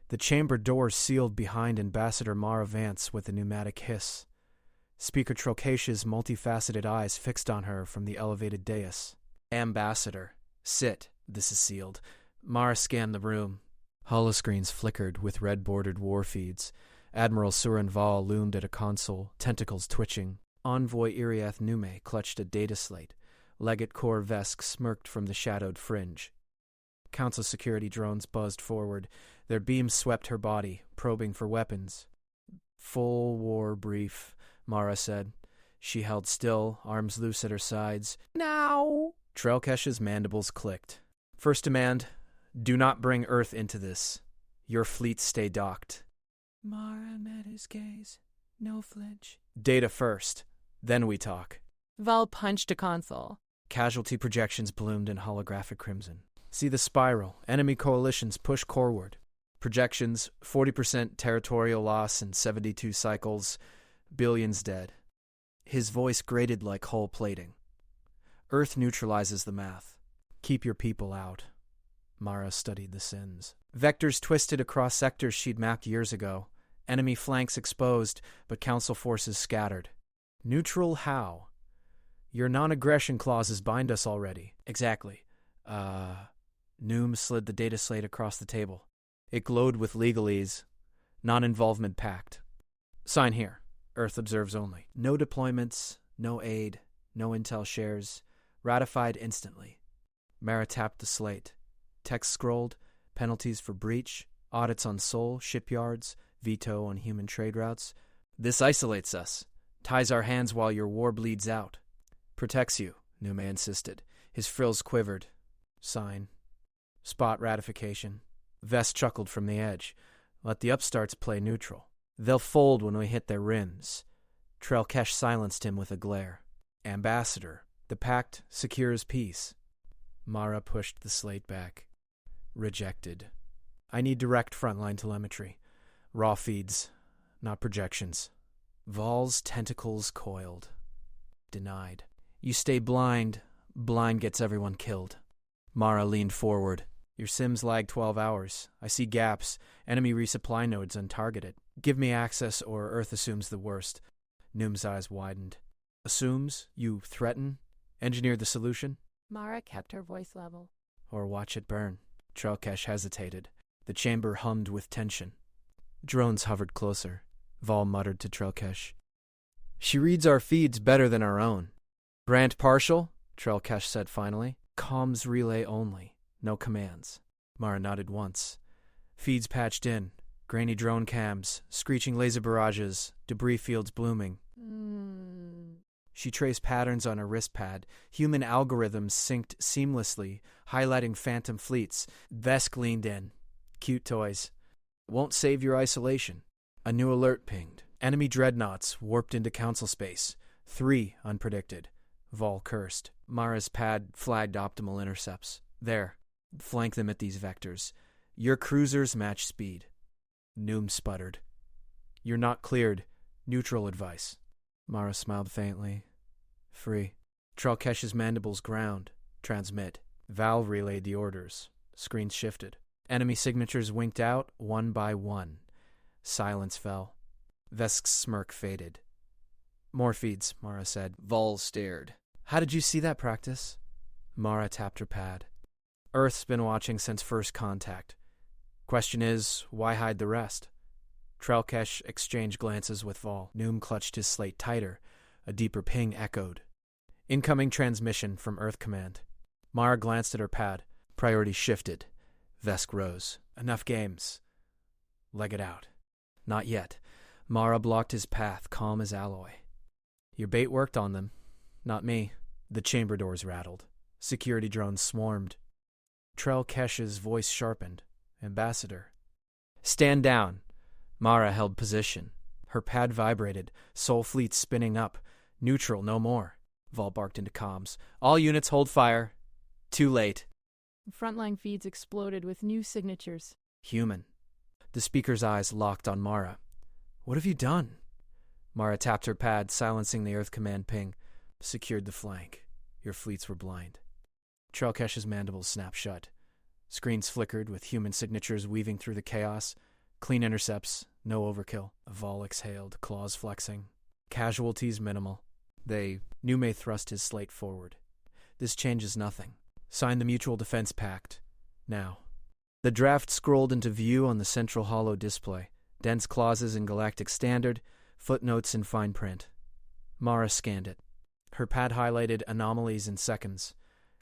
The chamber doors sealed behind Ambassador Mara Vance with a pneumatic hiss. Speaker Trokash's multifaceted eyes fixed on her from the elevated dais. Ambassador, sit. This is sealed. Mara scanned the room. Holoscreens flickered with red-bordered war feeds. Admiral Surin Val loomed at a console, tentacles twitching. Envoy Iriath Nume clutched a data slate. Legate Kor Vesk smirked from the shadowed fringe. Council security drones buzzed forward. Their beams swept her body, probing for weapons. Full war brief, Mara said. She held still, arms loose at her sides. Now! Trelkesh's mandibles clicked. First demand, do not bring Earth into this. Your fleets stay docked. Mara met his gaze. No flinch. Data first. Then we talk. Val punched a console. Casualty projections bloomed in holographic crimson. See the spiral. Enemy coalitions push coreward. Projections, 40% territorial loss in 72 cycles. Billions dead. His voice grated like hull plating. Earth neutralizes the math. Keep your people out. Mara studied the sins. Vectors twisted across sectors she'd mapped years ago. Enemy flanks exposed, but Council forces scattered. Neutral how? Your non-aggression clauses bind us already. Exactly. Noom slid the data slate across the table. It glowed with legalese. Non-involvement pact. Sign here. Earth observes only. No deployments, no aid, no intel shares. Ratified instantly. Mara tapped the slate. Text scrolled. Penalties for breach. Audits on Sol, shipyards. Veto on human trade routes. This isolates us. Ties our hands while your war bleeds out. Protects you, Nume insisted. His frills quivered. Sign. Spot ratification. Vest chuckled from the edge. Let the upstarts play neutral. They'll fold when we hit their rims. Trelkesh silenced him with a glare. Ambassador, the pact secures peace. Mara pushed the slate back. Rejected. I need direct frontline telemetry. Raw feeds, not projections. Val's tentacles coiled. Denied. You stay blind. Blind gets everyone killed. Mara leaned forward. Your sims lag 12 hours. I see gaps. Enemy resupply nodes untargeted. Give me access or Earth assumes the worst. Noom's eyes widened. Assumes? You threaten? Engineer the solution? Mara kept her voice level. Or watch it burn. Trelkesh hesitated. The chamber hummed with tension. Drones hovered closer. Val muttered to Trelkesh. She reads our feeds better than our own. Brand partial? Trelkesh said finally. Comms relay only. No commands. Mara nodded once. Feeds patched in. Grainy drone cams. Screeching laser barrages. Debris fields blooming. She traced patterns on her wrist pad. Human algorithms synced seamlessly, highlighting phantom fleets. Vesk leaned in. Cute toys. Won't save your isolation. A new alert pinged. Enemy dreadnoughts warped into council space. 3 unpredicted. Val cursed. Mara's pad flagged optimal intercepts. There. Flank them at these vectors. Your cruisers match speed. Noom sputtered. You're not cleared. Neutral advice. Mara smiled faintly. Free. Trelkesh's mandibles ground. Transmit. Val relayed the orders. Screens shifted. Enemy signatures winked out one by one. Silence fell. Vesk's smirk faded. More feeds, Mara said. Val stared. How did you see that practice? Mara tapped her pad. Earth's been watching since first contact. Question is, why hide the rest? Trelkesh exchanged glances with Val. Noom clutched his slate tighter. A deeper ping echoed. Incoming transmission from Earth Command. Mara glanced at her pad. Priority shifted. Vesk rose. Enough games. Leg it out. Not yet. Mara blocked his path, calm as alloy. Your bait worked on them. Not me. The chamber doors rattled. Security drones swarmed. Trelkesh's voice sharpened. Ambassador. Stand down. Mara held position. Her pad vibrated. Sol fleet spinning up. Neutral, no more. Val barked into comms. All units hold fire. Too late. Frontline feeds exploded with new signatures. Human. The speaker's eyes locked on Mara. What have you done? Mara tapped her pad, silencing the Earth Command ping. Secured the flank. Your fleets were blind. Trelkesh's mandibles snapped shut. Screens flickered with human signatures weaving through the chaos. Clean intercepts, no overkill. Vol exhaled, claws flexing. Casualties minimal. Nume thrust his slate forward. This changes nothing. Sign the Mutual Defense Pact. Now. The draft scrolled into view on the central holo display. Dense clauses in Galactic Standard, footnotes in fine print. Mara scanned it. Her pad highlighted anomalies in seconds.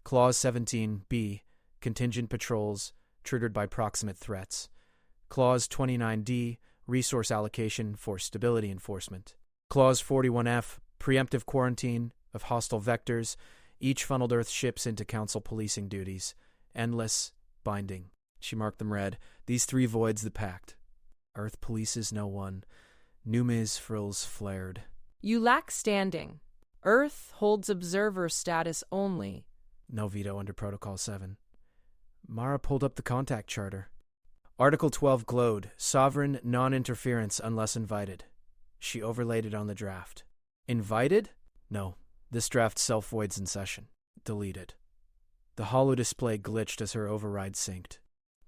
Clause 17B, contingent patrols, triggered by proximate threats. Clause 29D, resource allocation for stability enforcement. Clause 41F, preemptive quarantine of hostile vectors, each funneled Earth ships into Council policing duties. Endless, binding. She marked them red. These three voids the pact. Earth polices no one. Nume's frills flared. You lack standing. Earth holds observer status only. No veto under Protocol 7. Mara pulled up the contact charter. Article 12 glowed. Sovereign non-interference unless invited. She overlaid it on the draft. Invited? No. This draft self-voids in session. Deleted. The holo display glitched as her override synced.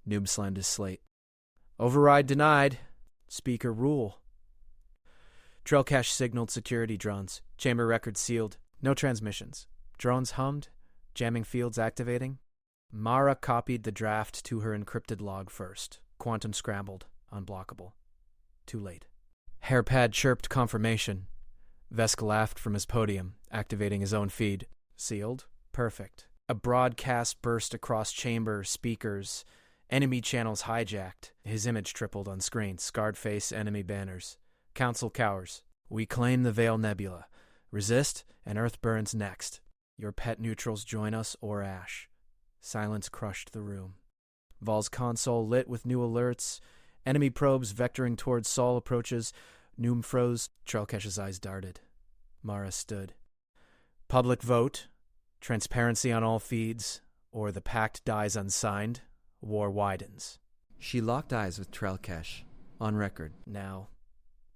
Noob slammed his slate. Override denied. Speaker rule. Trailcache signaled security drones. Chamber records sealed. No transmissions. Drones hummed. Jamming fields activating. Mara copied the draft to her encrypted log first. Quantum scrambled. Unblockable. Too late. Hairpad chirped confirmation. Vesk laughed from his podium, activating his own feed. Sealed? Perfect. A broadcast burst across chamber, speakers. Enemy channels hijacked. His image tripled on screen. Scarred face, enemy banners. Council cowers. We claim the Veil Nebula. Resist, and Earth burns next. Your pet neutrals join us or ash. Silence crushed the room. Vol's console lit with new alerts. Enemy probes vectoring towards Sol approaches. Noom froze. Trailcache's eyes darted. Mara stood. Public vote. Transparency on all feeds. Or the pact dies unsigned. War widens. She locked eyes with Trailcache. On record. Now.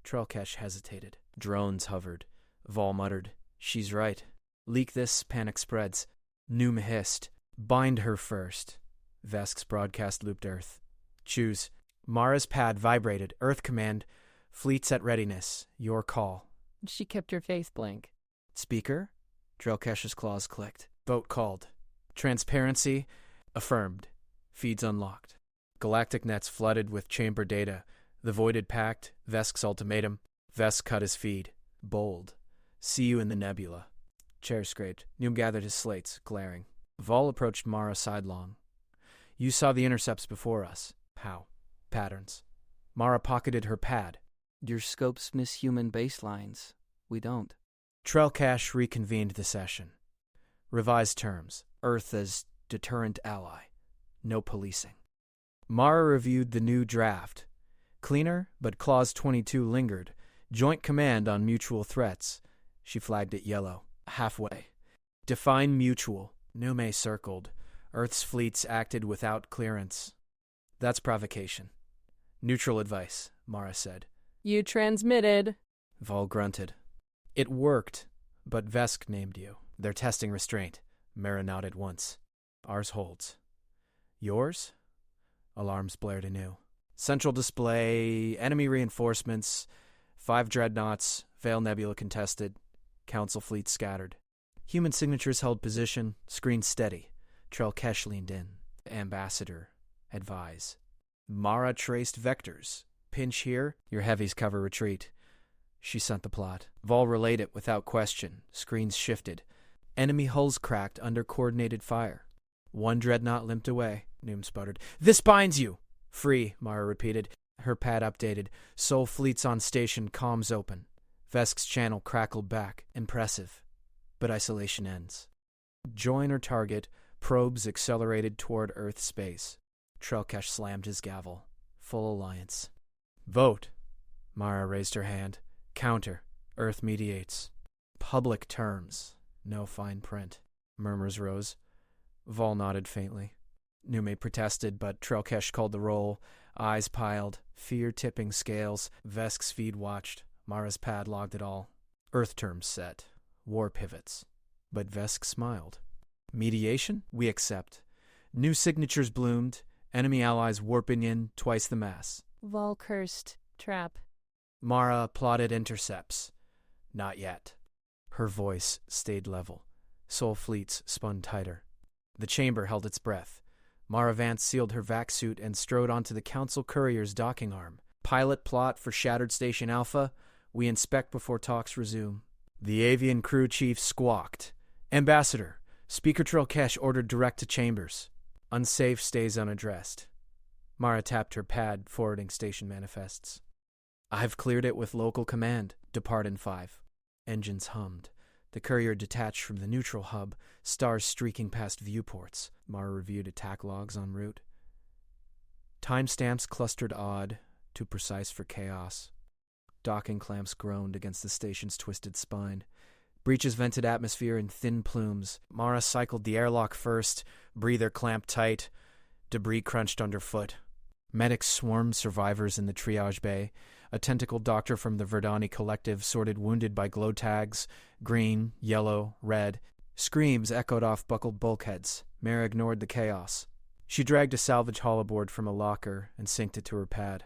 Trailcache hesitated. Drones hovered. Vol muttered. She's right. Leak this, panic spreads. Noom hissed. Bind her first. Vesk's broadcast looped Earth. Choose. Mara's pad vibrated. Earth command. Fleets at readiness. Your call. She kept her face blank. Speaker? Trailcache's claws clicked. Vote called. Transparency affirmed. Feeds unlocked. Galactic nets flooded with chamber data. The voided pact. Vesk's ultimatum. Vesk cut his feed. Bold. See you in the nebula. Chair scraped. Noom gathered his slates, glaring. Vol approached Mara sidelong. You saw the intercepts before us. How? Patterns. Mara pocketed her pad. Your scopes miss human baselines. We don't. Trailcache reconvened the session. Revised terms. Earth as deterrent ally. No policing. Mara reviewed the new draft. Cleaner, but Clause 22 lingered. Joint command on mutual threats. She flagged it yellow. Halfway. Define mutual. Nume circled. Earth's fleets acted without clearance. That's provocation. Neutral advice, Mara said. You transmitted. Vol grunted. It worked, but Vesk named you. They're testing restraint. Mara nodded once. Ours holds. Yours? Alarms blared anew. Central display, enemy reinforcements, 5 dreadnoughts, Veil Nebula contested, Council fleet scattered. Human signatures held position, screen steady. Trailcache leaned in. Ambassador, advise. Mara traced vectors. Pinch here, your heavies cover retreat. She sent the plot. Vol relayed it without question. Screens shifted. Enemy hulls cracked under coordinated fire. 1 dreadnought limped away. Noom sputtered. This binds you! Free, Mara repeated. Her pad updated. Sol fleets on station, comms open. Vesk's channel crackled back. Impressive. But isolation ends. Join or target. Probes accelerated toward Earth space. Trailcache slammed his gavel. Full alliance. Vote. Mara raised her hand. Counter. Earth mediates. Public terms. No fine print. Murmurs rose. Vol nodded faintly. Nume protested, but Trailcache called the roll. Eyes piled. Fear-tipping scales. Vesk's feed watched. Mara's pad logged it all. Earth terms set. War pivots. But Vesk smiled. Mediation? We accept. New signatures bloomed. Enemy allies warping in twice the mass. Vol cursed. Trap. Mara plotted intercepts. Not yet. Her voice stayed level. Soul fleets spun tighter. The chamber held its breath. Mara Vance sealed her vac suit and strode onto the Council Courier's docking arm. Pilot plot for Shattered Station Alpha. We inspect before talks resume. The avian crew chief squawked. Ambassador, Speaker Trelkesh ordered direct to chambers. Unsafe stays unaddressed. Mara tapped her pad, forwarding station manifests. I've cleared it with local command. Depart in 5. Engines hummed. The courier detached from the neutral hub, stars streaking past viewports. Mara reviewed attack logs en route. Timestamps clustered odd, too precise for chaos. Docking clamps groaned against the station's twisted spine. Breaches vented atmosphere in thin plumes. Mara cycled the airlock first, breather clamped tight. Debris crunched underfoot. Medics swarmed survivors in the triage bay. A tentacled doctor from the Verdani Collective sorted wounded by glow tags, green, yellow, red. Screams echoed off buckled bulkheads. Mara ignored the chaos. She dragged a salvage holoboard from a locker and synced it to her pad.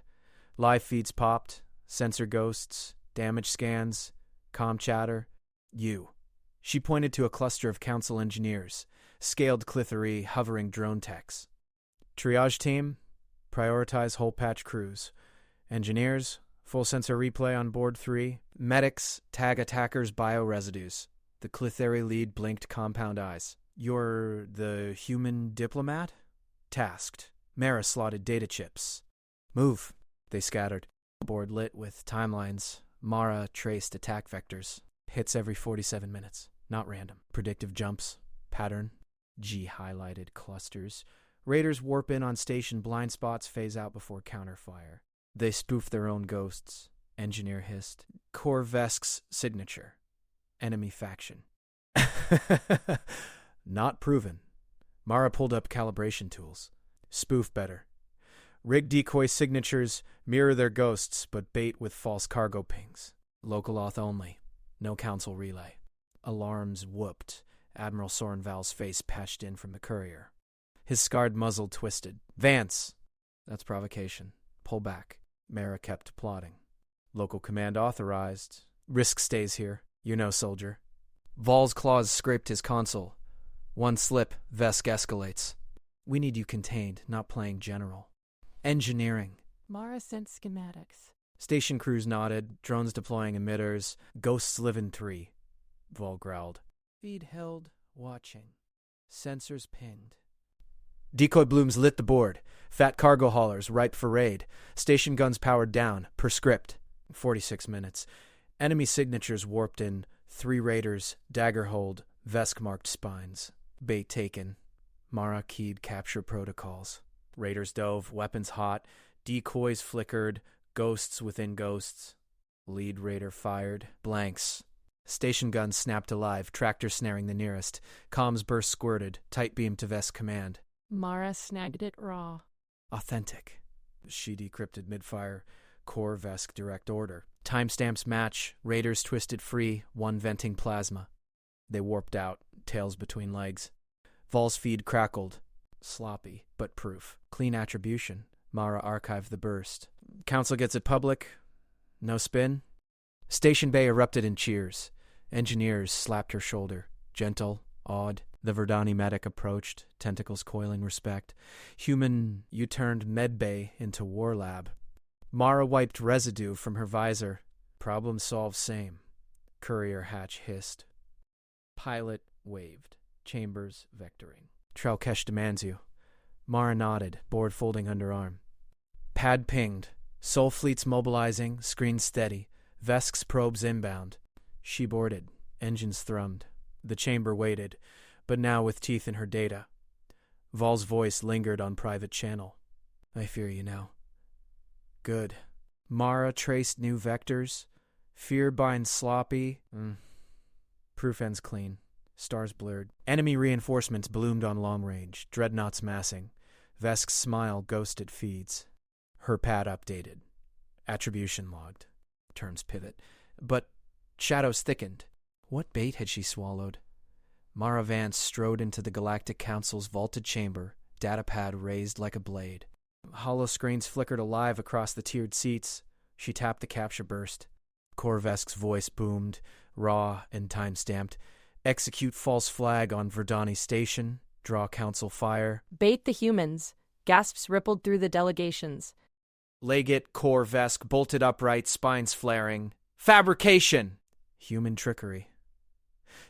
Live feeds popped, sensor ghosts, damage scans, comm chatter. You. She pointed to a cluster of council engineers, scaled clithery, hovering drone techs. Triage team, prioritize whole patch crews. Engineers, full sensor replay on board 3. Medics, tag attackers' bioresidues. The clithery lead blinked compound eyes. You're the human diplomat? Tasked. Mara slotted data chips. Move. They scattered. Board lit with timelines. Mara traced attack vectors. Hits every 47 minutes. Not random. Predictive jumps. Pattern. G-highlighted clusters. Raiders warp in on station, blind spots phase out before counterfire. They spoof their own ghosts. Engineer hissed. Korvesk's signature. Enemy faction. Not proven. Mara pulled up calibration tools. Spoof better. Rig decoy signatures mirror their ghosts, but bait with false cargo pings. Local auth only. No council relay. Alarms whooped. Admiral Sorenval's face patched in from the courier. His scarred muzzle twisted. Vance! That's provocation. Pull back. Mara kept plotting. Local command authorized. Risk stays here. You know, soldier. Vol's claws scraped his console. One slip, Vesk escalates. We need you contained, not playing general. Engineering. Mara sent schematics. Station crews nodded, drones deploying emitters. Ghosts live in 3. Vol growled. Feed held, watching. Sensors pinged. Decoy blooms lit the board. Fat cargo haulers ripe for raid. Station guns powered down, per script. 46 minutes. Enemy signatures warped in. 3 raiders, dagger hold, Vesk-marked spines. Bait taken. Mara keyed capture protocols. Raiders dove, weapons hot. Decoys flickered, ghosts within ghosts. Lead raider fired. Blanks. Station guns snapped alive, tractor snaring the nearest. Comms burst squirted, tight beam to Vesk command. Mara snagged it raw. Authentic. She decrypted midfire. Core Vesk direct order. Timestamps match. Raiders twisted free, one venting plasma. They warped out, tails between legs. Vol's feed crackled. Sloppy, but proof. Clean attribution. Mara archived the burst. Council gets it public. No spin. Station Bay erupted in cheers. Engineers slapped her shoulder. Gentle, awed. The Verdani medic approached, tentacles coiling respect. Human, you turned medbay into war lab. Mara wiped residue from her visor. Problem solved same. Courier hatch hissed. Pilot waved. Chambers vectoring. Trelkesh demands you. Mara nodded, board folding underarm. Pad pinged. Soul fleets mobilizing, screen steady. Vesk's probes inbound. She boarded. Engines thrummed. The chamber waited, but now with teeth in her data. Vol's voice lingered on private channel. I fear you now. Good. Mara traced new vectors. Fear binds sloppy. Proof ends clean. Stars blurred. Enemy reinforcements bloomed on long range. Dreadnoughts massing. Vesk's smile ghosted feeds. Her pad updated. Attribution logged. Terms pivot. But shadows thickened. What bait had she swallowed? Mara Vance strode into the Galactic Council's vaulted chamber, datapad raised like a blade. Hollow screens flickered alive across the tiered seats. She tapped the capture burst. Korvesk's voice boomed, raw and time-stamped. Execute false flag on Verdani Station. Draw council fire. Bait the humans. Gasps rippled through the delegations. Legate Korvesk bolted upright, spines flaring. Fabrication! Human trickery.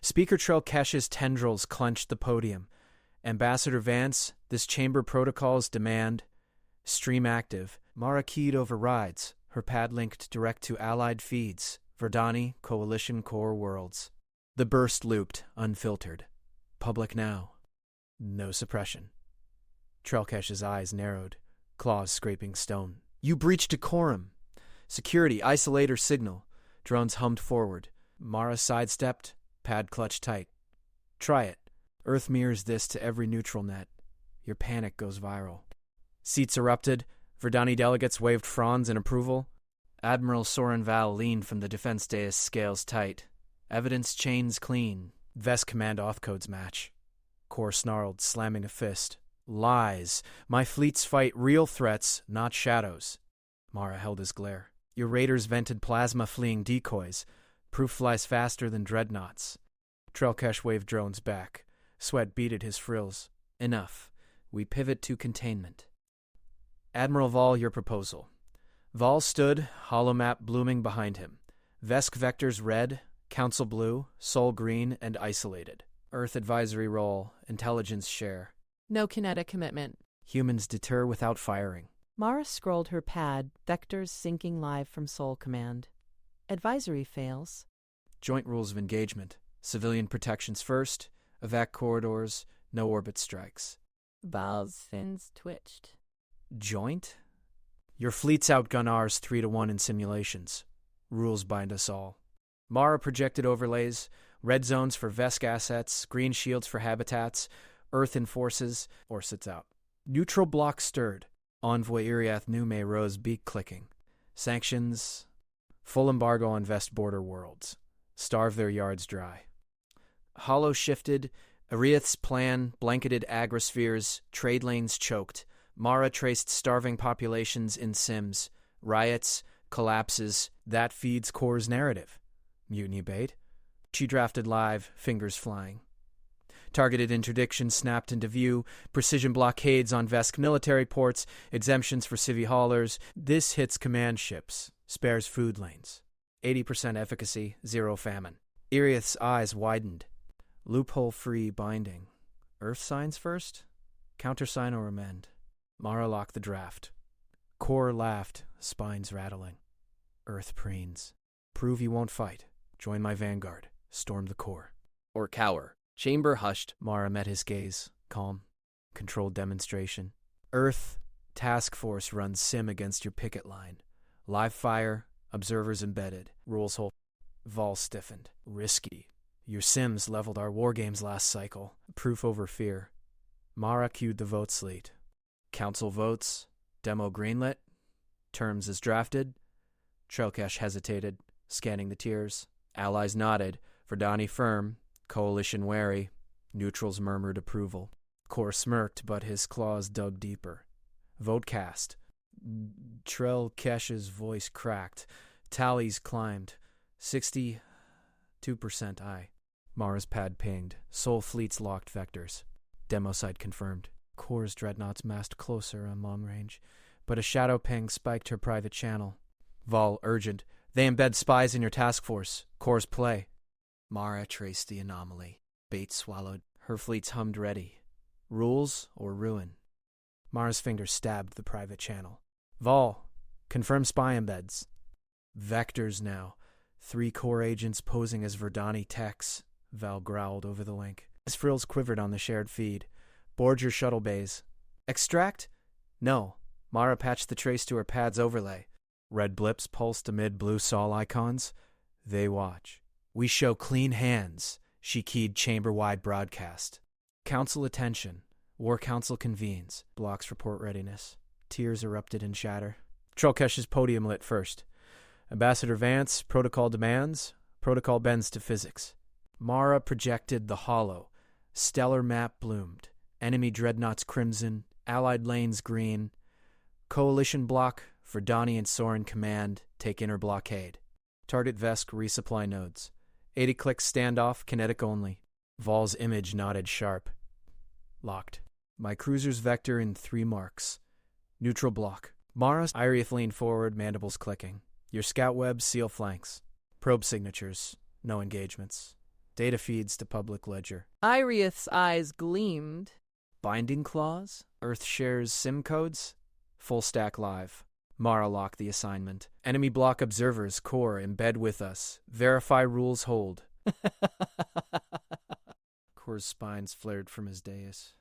Speaker Trelkesh's tendrils clenched the podium. Ambassador Vance, this chamber protocol's demand. Stream active. Mara keyed overrides. Her pad linked direct to allied feeds. Verdani, Coalition Core Worlds. The burst looped, unfiltered. Public now. No suppression. Trelkesh's eyes narrowed, claws scraping stone. You breached decorum. Security, isolator signal. Drones hummed forward. Mara sidestepped, pad clutched tight. Try it. Earth mirrors this to every neutral net. Your panic goes viral. Seats erupted. Verdani delegates waved fronds in approval. Admiral Soren Val leaned from the defense dais, scales tight. Evidence chains clean. Vest command auth codes match. Core snarled, slamming a fist. Lies. My fleets fight real threats, not shadows. Mara held his glare. Your raiders vented plasma-fleeing decoys. Proof flies faster than dreadnoughts. Trelkesh waved drones back. Sweat beaded his frills. Enough. We pivot to containment. Admiral Vol, your proposal. Vol stood, holomap blooming behind him. Vesk vectors red, Council blue, Sol green, and isolated. Earth advisory role, intelligence share. No kinetic commitment. Humans deter without firing. Mara scrolled her pad, vectors syncing live from Sol Command. Advisory fails. Joint rules of engagement. Civilian protections first, evac corridors, no orbit strikes. Val's fins twitched. Joint? Your fleets outgun ours 3-1 in simulations. Rules bind us all. Mara projected overlays, red zones for Vesk assets, green shields for habitats, Earth enforces, or sits out. Neutral block stirred. Envoy Iriath Nume rose beak clicking. Sanctions. Full embargo on Vest border worlds. Starve their yards dry. Hollow shifted. Iriath's plan blanketed agrospheres. Trade lanes choked. Mara traced starving populations in Sims. Riots, collapses. That feeds Core's narrative. Mutiny bait. She drafted live, fingers flying. Targeted interdiction snapped into view, precision blockades on Vesk military ports, exemptions for civvy haulers. This hits command ships, spares food lanes. 80% efficacy, 0 famine. Iriath's eyes widened. Loophole-free binding. Earth signs first? Countersign or amend? Mara locked the draft. Core laughed, spines rattling. Earth preens. Prove you won't fight. Join my vanguard. Storm the core. Or cower. Chamber hushed. Mara met his gaze, calm. Controlled demonstration. Earth, task force runs sim against your picket line. Live fire, observers embedded. Rules hold. Vol stiffened. Risky. Your sims leveled our war games last cycle. Proof over fear. Mara cued the vote slate. Council votes. Demo greenlit. Terms as drafted. Trelkesh hesitated, scanning the tiers. Allies nodded. Verdani firm. Coalition wary. Neutrals murmured approval. Core smirked, but his claws dug deeper. Vote cast. Trelkesh's voice cracked. Tallies climbed. 62% aye. Mara's pad pinged. Sol fleets locked vectors. Demo site confirmed. Core's dreadnoughts massed closer on long range, but a shadow ping spiked her private channel. Vol urgent. They embed spies in your task force. Core's play. Mara traced the anomaly. Bait swallowed. Her fleets hummed ready. Rules or ruin? Mara's fingers stabbed the private channel. Vol, confirm spy embeds. Vectors now. 3 core agents posing as Verdani techs. Val growled over the link. His frills quivered on the shared feed. Board your shuttle bays. Extract? No. Mara patched the trace to her pad's overlay. Red blips pulsed amid blue Sol icons. They watch. We show clean hands, she keyed chamber-wide broadcast. Council attention. War Council convenes. Blocks report readiness. Tears erupted in shatter. Trelkesh's podium lit first. Ambassador Vance, protocol demands. Protocol bends to physics. Mara projected the hollow. Stellar map bloomed. Enemy dreadnoughts crimson. Allied lanes green. Coalition block for Donnie and Soren command, take inner blockade. Target Vesk resupply nodes. 80 clicks standoff, kinetic only. Vol's image nodded sharp. Locked. My cruiser's vector in 3 marks. Neutral block. Mara, Iriath lean forward, mandibles clicking. Your scout web, seal flanks. Probe signatures, no engagements. Data feeds to public ledger. Iriath's eyes gleamed. Binding clause? Earth shares SIM codes? Full stack live. Mara locked the assignment. Enemy block observers, core, embed with us. Verify rules hold. Core's spines flared from his dais.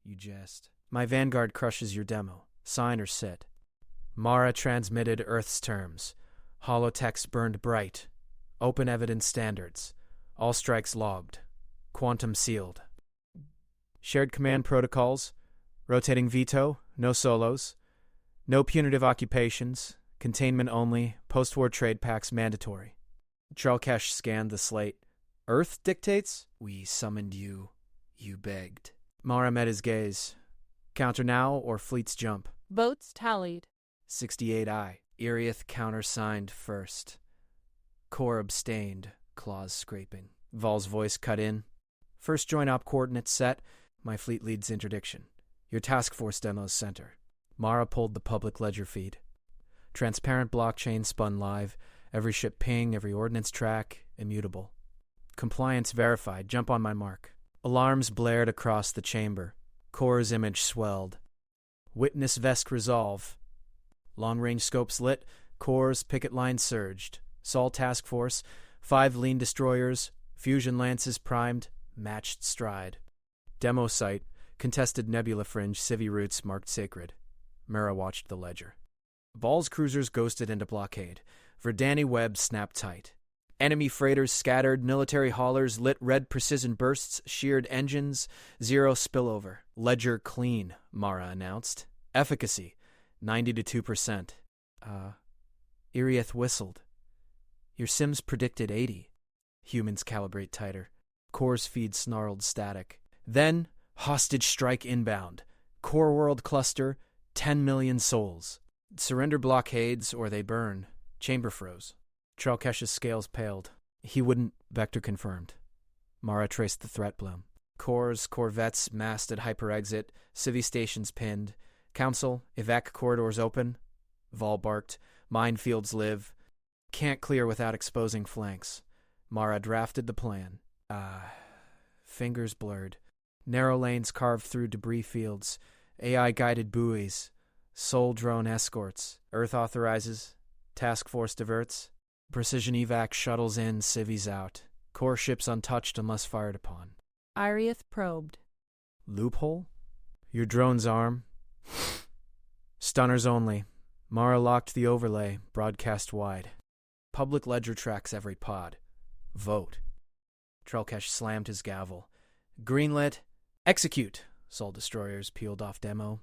You jest. My Vanguard crushes your demo. Sign or sit. Mara transmitted Earth's terms. Holotext burned bright. Open evidence standards. All strikes logged. Quantum sealed. Shared command protocols. Rotating veto. No solos. No punitive occupations. Containment only. Post-war trade pacts mandatory. Trelkesh scanned the slate. Earth dictates? We summoned you. You begged. Mara met his gaze. Counter now or fleets jump? Votes tallied. 68I. Iriath countersigned first. Core abstained, claws scraping. Vol's voice cut in. First join op coordinates set. My fleet leads interdiction. Your task force demos center. Mara pulled the public ledger feed. Transparent blockchain spun live. Every ship ping, every ordnance track, immutable. Compliance verified. Jump on my mark. Alarms blared across the chamber. Core's image swelled. Witness Vesk resolve. Long-range scopes lit. Core's picket line surged. Sol task force. 5 lean destroyers. Fusion lances primed. Matched stride. Demo site. Contested nebula fringe. Civi routes marked sacred. Mara watched the ledger. Vol's cruisers ghosted into blockade. Verdani web snapped tight. Enemy freighters scattered, military haulers lit red precision bursts, sheared engines, 0 spillover. Ledger clean, Mara announced. Efficacy, 92%. Iriath whistled. Your sims predicted 80. Humans calibrate tighter. Core's feed snarled static. Then, hostage strike inbound. Core world cluster, 10 million souls. Surrender blockades or they burn. Chamber froze. Trelkesh's scales paled. He wouldn't. Vector confirmed. Mara traced the threat bloom. Corvettes massed at hyper-exit. Civi stations pinned. Council, evac corridors open. Vol barked. Minefields live. Can't clear without exposing flanks. Mara drafted the plan. Fingers blurred. Narrow lanes carved through debris fields. AI-guided buoys. Soul drone escorts. Earth authorizes. Task force diverts. Precision evac shuttles in, civies out. Core ships untouched unless fired upon. Iriath probed. Loophole? Your drone's arm? Stunners only. Mara locked the overlay, broadcast wide. Public ledger tracks every pod. Vote. Trelkesh slammed his gavel. Greenlit. Execute. Soul destroyers peeled off demo.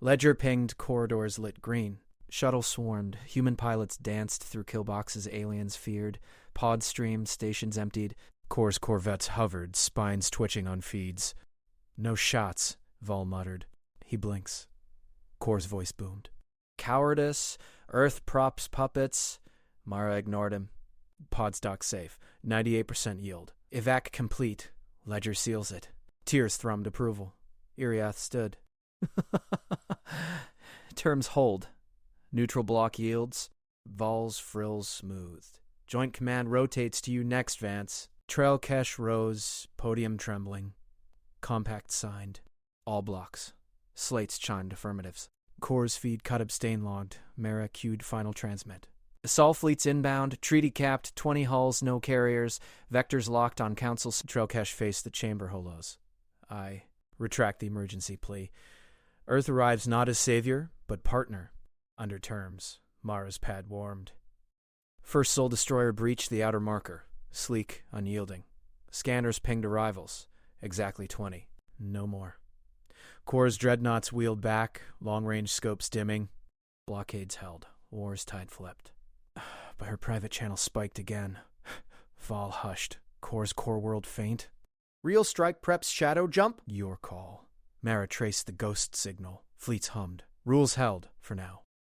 Ledger pinged, corridors lit green. Shuttle swarmed. Human pilots danced through killboxes aliens feared. Pod streamed, stations emptied. Core's corvettes hovered, spines twitching on feeds. No shots, Vol muttered. He blinks. Core's voice boomed. Cowardice, Earth props puppets. Mara ignored him. Pod stock safe. 98% yield. Evac complete. Ledger seals it. Tears thrummed approval. Iriath stood. Terms hold. Neutral block yields. Vol's frills smoothed. Joint command rotates to you next, Vance. Trelkesh rose, podium trembling. Compact signed. All blocks. Slates chimed affirmatives. Core's feed cut abstain logged. Mara queued final transmit. Sol fleets inbound. Treaty capped. 20 hulls, no carriers. Vectors locked on council. Trelkesh faced the chamber holos. I retract the emergency plea. Earth arrives not as savior, but partner. Under terms. Mara's pad warmed. First Soul Destroyer breached the outer marker. Sleek, unyielding. Scanners pinged arrivals. Exactly 20. No more. Core's dreadnoughts wheeled back, long-range scopes dimming. Blockades held. War's tide flipped. But her private channel spiked again. Vol hushed. Core's core world faint. Real strike preps shadow jump? Your call. Mara traced the ghost signal. Fleets hummed. Rules held, for now.